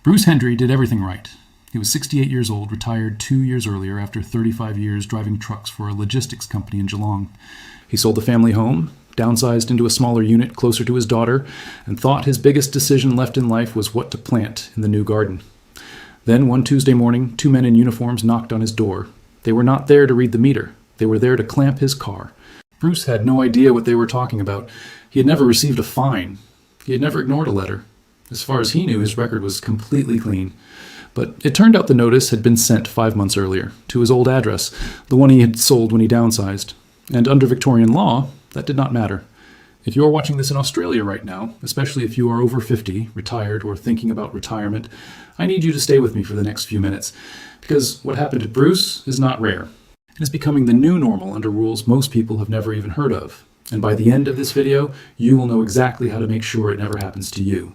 Bruce Hendry did everything right. He was 68 years old, retired 2 years earlier after 35 years driving trucks for a logistics company in Geelong. He sold the family home, downsized into a smaller unit closer to his daughter, and thought his biggest decision left in life was what to plant in the new garden. Then, one Tuesday morning, 2 men in uniforms knocked on his door. They were not there to read the meter. They were there to clamp his car. Bruce had no idea what they were talking about. He had never received a fine. He had never ignored a letter. As far as he knew, his record was completely clean. But it turned out the notice had been sent 5 months earlier, to his old address, the one he had sold when he downsized. And under Victorian law, that did not matter. If you are watching this in Australia right now, especially if you are over 50, retired, or thinking about retirement, I need you to stay with me for the next few minutes, because what happened to Bruce is not rare. It is becoming the new normal under rules most people have never even heard of. And by the end of this video, you will know exactly how to make sure it never happens to you.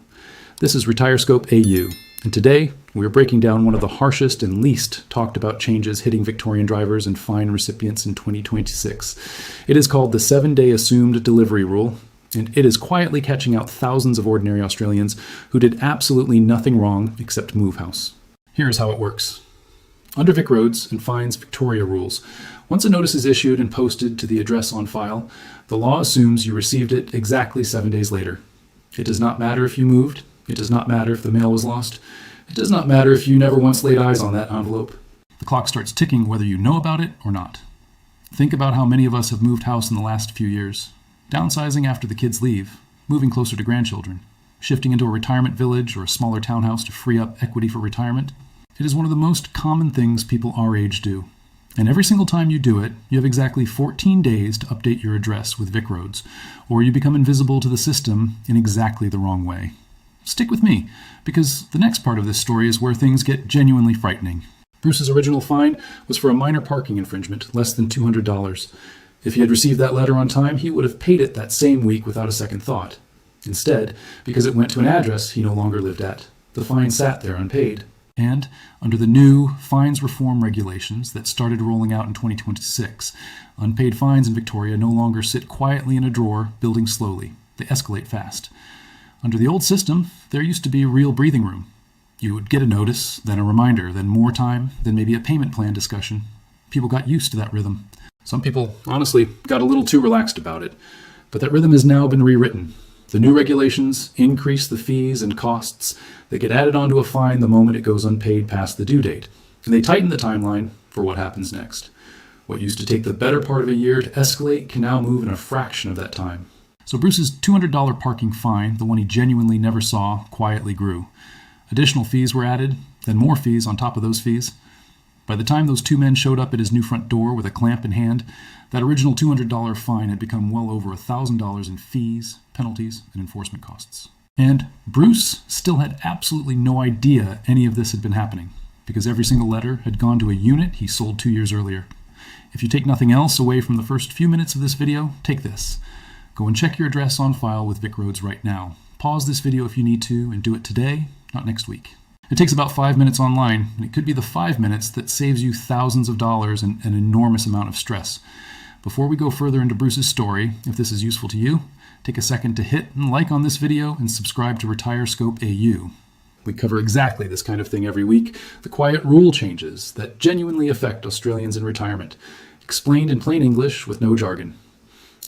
This is RetireScope AU, and today we are breaking down one of the harshest and least talked about changes hitting Victorian drivers and fine recipients in 2026. It is called the 7-day assumed delivery rule, and it is quietly catching out thousands of ordinary Australians who did absolutely nothing wrong except move house. Here is how it works. Under VicRoads and Fines Victoria rules, once a notice is issued and posted to the address on file, the law assumes you received it exactly 7 days later. It does not matter if you moved. It does not matter if the mail was lost. It does not matter if you never once laid eyes on that envelope. The clock starts ticking whether you know about it or not. Think about how many of us have moved house in the last few years. Downsizing after the kids leave, moving closer to grandchildren, shifting into a retirement village or a smaller townhouse to free up equity for retirement. It is one of the most common things people our age do. And every single time you do it, you have exactly 14 days to update your address with VicRoads, or you become invisible to the system in exactly the wrong way. Stick with me, because the next part of this story is where things get genuinely frightening. Bruce's original fine was for a minor parking infringement, less than $200. If he had received that letter on time, he would have paid it that same week without a second thought. Instead, because it went to an address he no longer lived at, the fine sat there unpaid. And under the new fines reform regulations that started rolling out in 2026, unpaid fines in Victoria no longer sit quietly in a drawer, building slowly. They escalate fast. Under the old system, there used to be real breathing room. You would get a notice, then a reminder, then more time, then maybe a payment plan discussion. People got used to that rhythm. Some people, honestly, got a little too relaxed about it. But that rhythm has now been rewritten. The new regulations increase the fees and costs that get added onto a fine the moment it goes unpaid past the due date. And they tighten the timeline for what happens next. What used to take the better part of a year to escalate can now move in a fraction of that time. So Bruce's $200 parking fine, the one he genuinely never saw, quietly grew. Additional fees were added, then more fees on top of those fees. By the time those 2 men showed up at his new front door with a clamp in hand, that original $200 fine had become well over $1,000 in fees, penalties, and enforcement costs. And Bruce still had absolutely no idea any of this had been happening, because every single letter had gone to a unit he sold 2 years earlier. If you take nothing else away from the first few minutes of this video, take this. Go and check your address on file with VicRoads right now. Pause this video if you need to, and do it today, not next week. It takes about 5 minutes online, and it could be the 5 minutes that saves you thousands of dollars and an enormous amount of stress. Before we go further into Bruce's story, if this is useful to you, take a second to hit and like on this video and subscribe to RetireScope AU. We cover exactly this kind of thing every week, the quiet rule changes that genuinely affect Australians in retirement, explained in plain English with no jargon.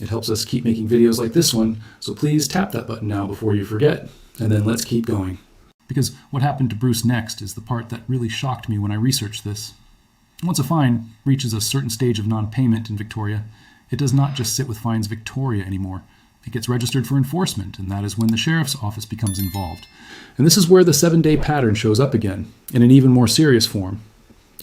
It helps us keep making videos like this one, so please tap that button now before you forget, and then let's keep going. Because what happened to Bruce next is the part that really shocked me when I researched this. Once a fine reaches a certain stage of non-payment in Victoria, it does not just sit with Fines Victoria anymore. It gets registered for enforcement, and that is when the sheriff's office becomes involved. And this is where the 7-day pattern shows up again, in an even more serious form.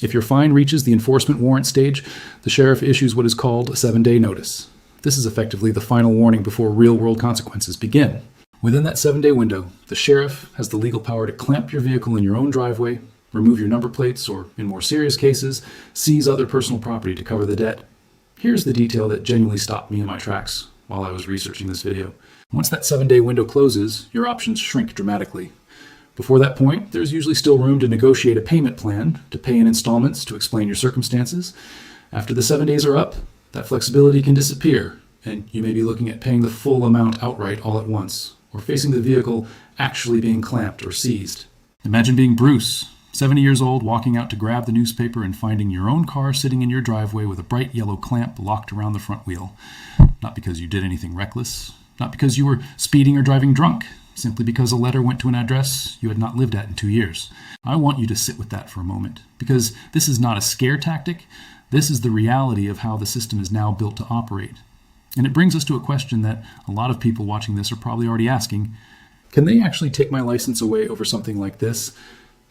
If your fine reaches the enforcement warrant stage, the sheriff issues what is called a 7-day notice. This is effectively the final warning before real-world consequences begin. Within that 7-day window, the sheriff has the legal power to clamp your vehicle in your own driveway, remove your number plates, or, in more serious cases, seize other personal property to cover the debt. Here's the detail that genuinely stopped me in my tracks while I was researching this video. Once that 7-day window closes, your options shrink dramatically. Before that point, there's usually still room to negotiate a payment plan, to pay in installments to explain your circumstances. After the 7 days are up, that flexibility can disappear, and you may be looking at paying the full amount outright all at once, or facing the vehicle actually being clamped or seized. Imagine being Bruce, 70 years old, walking out to grab the newspaper and finding your own car sitting in your driveway with a bright yellow clamp locked around the front wheel. Not because you did anything reckless, not because you were speeding or driving drunk, simply because a letter went to an address you had not lived at in 2 years. I want you to sit with that for a moment, because this is not a scare tactic. This is the reality of how the system is now built to operate. And it brings us to a question that a lot of people watching this are probably already asking. Can they actually take my license away over something like this?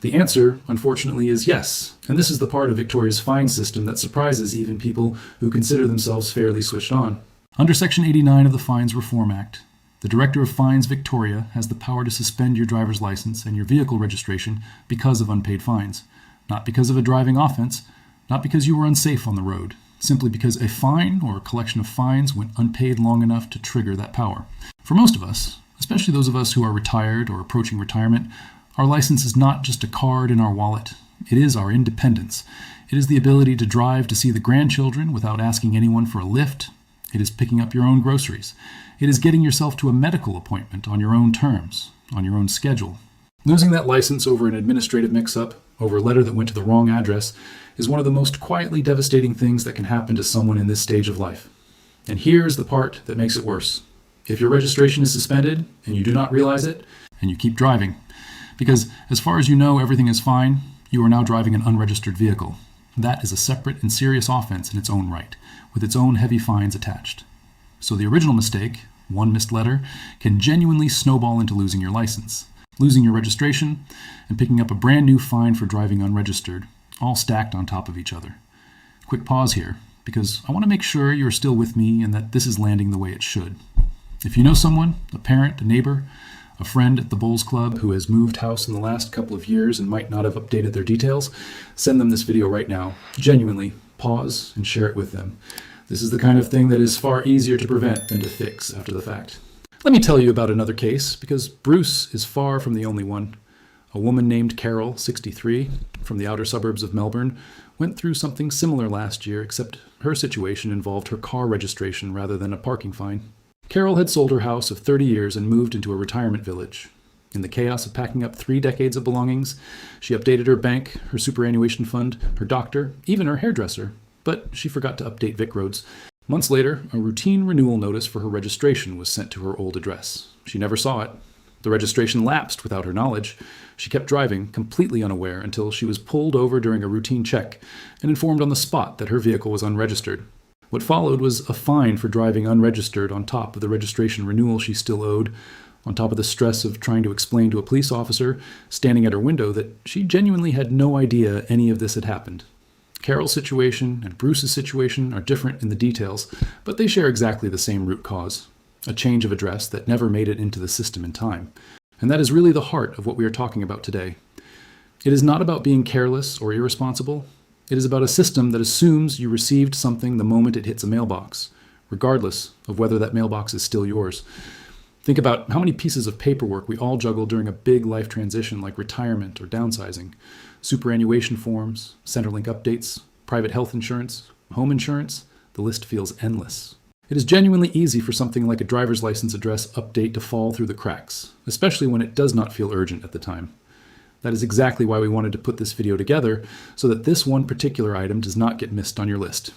The answer, unfortunately, is yes. And this is the part of Victoria's fine system that surprises even people who consider themselves fairly switched on. Under Section 89 of the Fines Reform Act, the Director of Fines Victoria has the power to suspend your driver's license and your vehicle registration because of unpaid fines. Not because of a driving offense, not because you were unsafe on the road, simply because a fine or a collection of fines went unpaid long enough to trigger that power. For most of us, especially those of us who are retired or approaching retirement, our license is not just a card in our wallet. It is our independence. It is the ability to drive to see the grandchildren without asking anyone for a lift. It is picking up your own groceries. It is getting yourself to a medical appointment on your own terms, on your own schedule. Losing that license over an administrative mix-up, over a letter that went to the wrong address, is one of the most quietly devastating things that can happen to someone in this stage of life. And here's the part that makes it worse. If your registration is suspended and you do not realize it, and you keep driving, because as far as you know everything is fine, you are now driving an unregistered vehicle. That is a separate and serious offense in its own right, with its own heavy fines attached. So the original mistake, one missed letter, can genuinely snowball into losing your license, losing your registration, and picking up a brand new fine for driving unregistered, all stacked on top of each other. Quick pause here, because I want to make sure you're still with me and that this is landing the way it should. If you know someone, a parent, a neighbor, a friend at the bowls club who has moved house in the last couple of years and might not have updated their details, send them this video right now. Genuinely, pause and share it with them. This is the kind of thing that is far easier to prevent than to fix after the fact. Let me tell you about another case, because Bruce is far from the only one. A woman named Carol, 63, from the outer suburbs of Melbourne, went through something similar last year, except her situation involved her car registration rather than a parking fine. Carol had sold her house of 30 years and moved into a retirement village. In the chaos of packing up 3 decades of belongings, she updated her bank, her superannuation fund, her doctor, even her hairdresser, but she forgot to update VicRoads. Months later, a routine renewal notice for her registration was sent to her old address. She never saw it. The registration lapsed without her knowledge. She kept driving, completely unaware, until she was pulled over during a routine check and informed on the spot that her vehicle was unregistered. What followed was a fine for driving unregistered on top of the registration renewal she still owed, on top of the stress of trying to explain to a police officer standing at her window that she genuinely had no idea any of this had happened. Carol's situation and Bruce's situation are different in the details, but they share exactly the same root cause, a change of address that never made it into the system in time. And that is really the heart of what we are talking about today. It is not about being careless or irresponsible. It is about a system that assumes you received something the moment it hits a mailbox, regardless of whether that mailbox is still yours. Think about how many pieces of paperwork we all juggle during a big life transition like retirement or downsizing. Superannuation forms, Centrelink updates, private health insurance, home insurance. The list feels endless. It is genuinely easy for something like a driver's license address update to fall through the cracks, especially when it does not feel urgent at the time. That is exactly why we wanted to put this video together, so that this one particular item does not get missed on your list.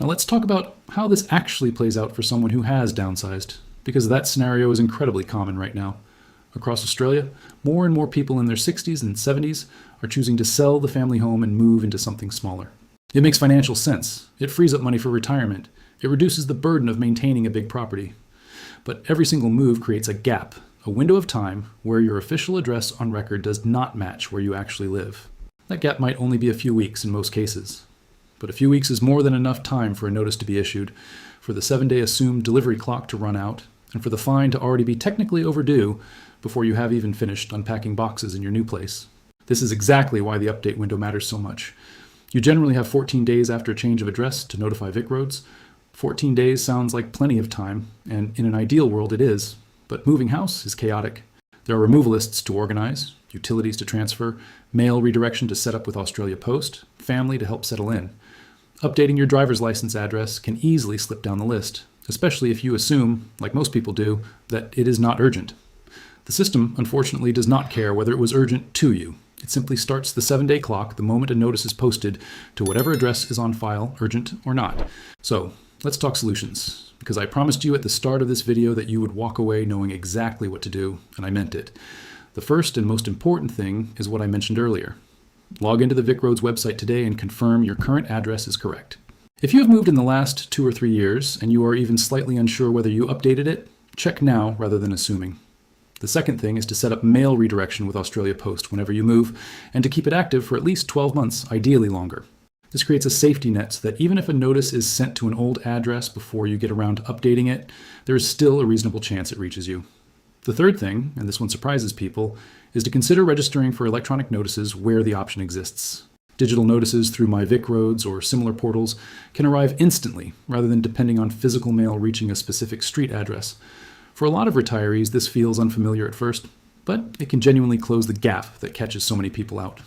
Now let's talk about how this actually plays out for someone who has downsized, because that scenario is incredibly common right now. Across Australia, more and more people in their 60s and 70s are choosing to sell the family home and move into something smaller. It makes financial sense. It frees up money for retirement. It reduces the burden of maintaining a big property. But every single move creates a gap, a window of time where your official address on record does not match where you actually live. That gap might only be a few weeks in most cases. But a few weeks is more than enough time for a notice to be issued, for the 7-day assumed delivery clock to run out, and for the fine to already be technically overdue before you have even finished unpacking boxes in your new place. This is exactly why the update window matters so much. You generally have 14 days after a change of address to notify VicRoads. 14 days sounds like plenty of time, and in an ideal world it is, but moving house is chaotic. There are removal lists to organize, utilities to transfer, mail redirection to set up with Australia Post, family to help settle in. Updating your driver's license address can easily slip down the list, especially if you assume, like most people do, that it is not urgent. The system, unfortunately, does not care whether it was urgent to you. It simply starts the 7-day clock the moment a notice is posted to whatever address is on file, urgent or not. So let's talk solutions, because I promised you at the start of this video that you would walk away knowing exactly what to do, and I meant it. The first and most important thing is what I mentioned earlier. Log into the VicRoads website today and confirm your current address is correct. If you have moved in the last 2 or 3 years and you are even slightly unsure whether you updated it, check now rather than assuming. The second thing is to set up mail redirection with Australia Post whenever you move, and to keep it active for at least 12 months, ideally longer. This creates a safety net so that even if a notice is sent to an old address before you get around to updating it, there is still a reasonable chance it reaches you. The third thing, and this one surprises people, is to consider registering for electronic notices where the option exists. Digital notices through my VicRoads or similar portals can arrive instantly rather than depending on physical mail reaching a specific street address. For a lot of retirees, this feels unfamiliar at first, but it can genuinely close the gap that catches so many people out.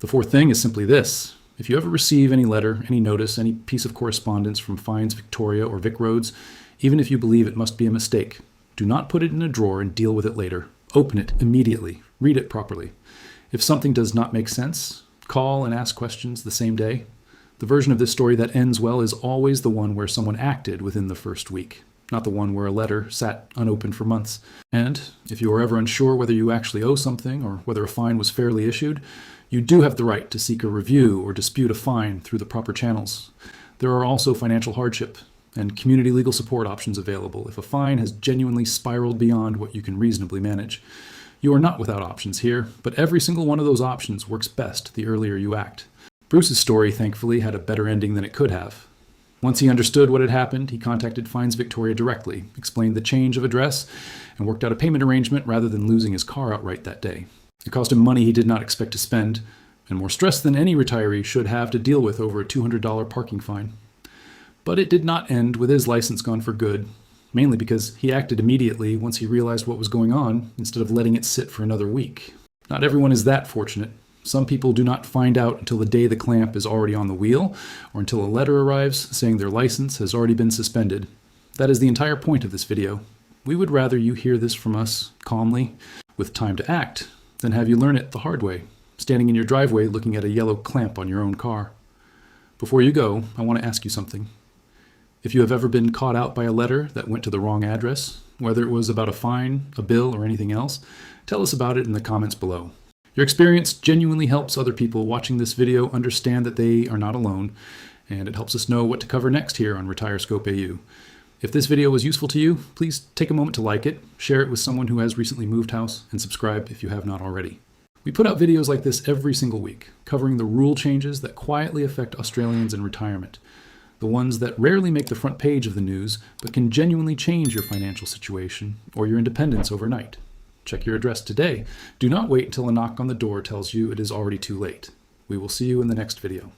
The fourth thing is simply this. If you ever receive any letter, any notice, any piece of correspondence from Fines Victoria or VicRoads, even if you believe it must be a mistake, do not put it in a drawer and deal with it later. Open it immediately. Read it properly. If something does not make sense, call and ask questions the same day. The version of this story that ends well is always the one where someone acted within the first week, not the one where a letter sat unopened for months. And if you are ever unsure whether you actually owe something or whether a fine was fairly issued, you do have the right to seek a review or dispute a fine through the proper channels. There are also financial hardship and community legal support options available if a fine has genuinely spiraled beyond what you can reasonably manage. You are not without options here, but every single one of those options works best the earlier you act. Bruce's story, thankfully, had a better ending than it could have. Once he understood what had happened, he contacted Fines Victoria directly, explained the change of address, and worked out a payment arrangement rather than losing his car outright that day. It cost him money he did not expect to spend, and more stress than any retiree should have to deal with over a $200 parking fine. But it did not end with his license gone for good, mainly because he acted immediately once he realized what was going on, instead of letting it sit for another week. Not everyone is that fortunate. Some people do not find out until the day the clamp is already on the wheel, or until a letter arrives saying their license has already been suspended. That is the entire point of this video. We would rather you hear this from us calmly, with time to act, than have you learn it the hard way, standing in your driveway looking at a yellow clamp on your own car. Before you go, I want to ask you something. If you have ever been caught out by a letter that went to the wrong address, whether it was about a fine, a bill, or anything else, tell us about it in the comments below. Your experience genuinely helps other people watching this video understand that they are not alone, and it helps us know what to cover next here on RetireScope AU. If this video was useful to you, please take a moment to like it, share it with someone who has recently moved house, and subscribe if you have not already. We put out videos like this every single week, covering the rule changes that quietly affect Australians in retirement. The ones that rarely make the front page of the news, but can genuinely change your financial situation or your independence overnight. Check your address today. Do not wait until a knock on the door tells you it is already too late. We will see you in the next video.